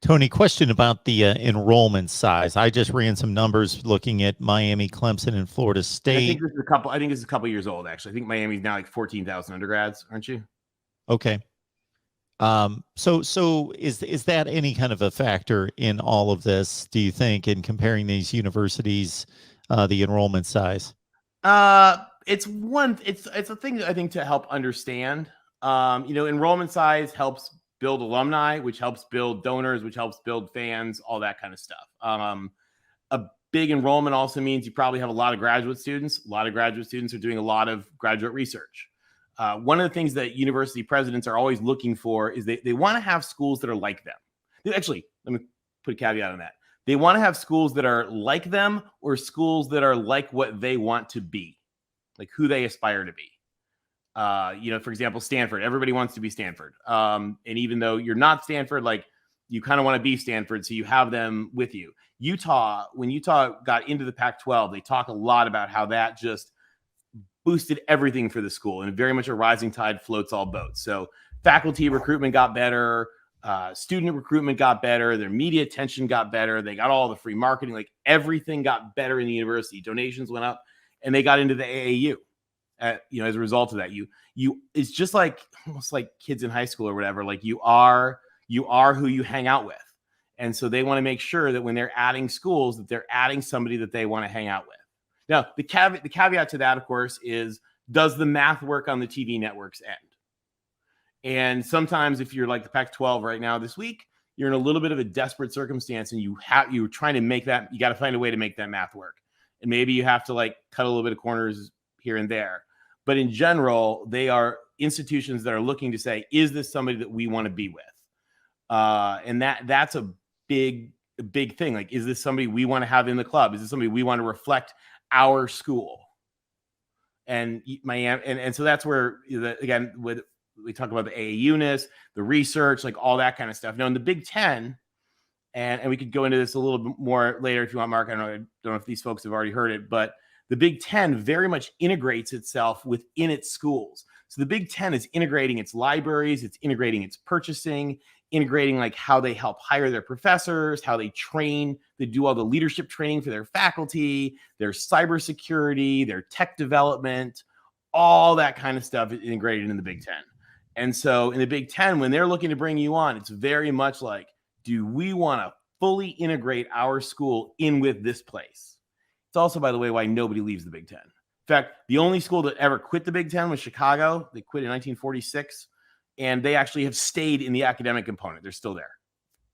Tony, question about the enrollment size. I just ran some numbers looking at Miami, Clemson, and Florida State. I think this is a couple years old, actually. I think Miami's now like 14,000 undergrads, aren't you? Okay. So is that any kind of a factor in all of this, do you think, in comparing these universities, the enrollment size? It's a thing that I think to help understand. Enrollment size helps build alumni, which helps build donors, which helps build fans, all that kind of stuff. A big enrollment also means you probably have a lot of graduate students. A lot of graduate students are doing a lot of graduate research. One of the things that university presidents are always looking for is they want to have schools that are like them. Actually, let me put a caveat on that. They want to have schools that are like them or schools that are like what they want to be, like who they aspire to be. For example, Stanford, everybody wants to be Stanford. And even though you're not Stanford, like you kind of want to be Stanford. So you have them with you. Utah, when Utah got into the Pac-12, they talk a lot about how that just boosted everything for the school, and very much a rising tide floats all boats. So faculty recruitment got better. Student recruitment got better. Their media attention got better. They got all the free marketing. Like everything got better in the university. Donations went up, and they got into the AAU. As a result of that, it's just like almost like kids in high school or whatever. Like you are who you hang out with, and so they want to make sure that when they're adding schools, that they're adding somebody that they want to hang out with. Now, the caveat to that, of course, is does the math work on the TV networks end? And sometimes if you're like the Pac-12 right now this week, you're in a little bit of a desperate circumstance, and you're trying to make that, you got to find a way to make that math work. And maybe you have to like cut a little bit of corners here and there. But in general, they are institutions that are looking to say, is this somebody that we want to be with? And that's a big thing. Like, is this somebody we want to have in the club? Is this somebody we want to reflect our school? And Miami, and so that's where again we talk about the AAU-ness, the research, like all that kind of stuff. Now in the Big Ten, and we could go into this a little bit more later if you want, Mark. I don't know if these folks have already heard it, but the Big Ten very much integrates itself within its schools. So the Big Ten is integrating its libraries, it's integrating its purchasing, integrating like how they help hire their professors, how they train, they do all the leadership training for their faculty, their cybersecurity, their tech development, all that kind of stuff is integrated in the Big Ten. And so in the Big Ten, when they're looking to bring you on, it's very much like, do we want to fully integrate our school in with this place? It's also, by the way, why nobody leaves the Big Ten. In fact, the only school that ever quit the Big Ten was Chicago. They quit in 1946. And they actually have stayed in the academic component. They're still there.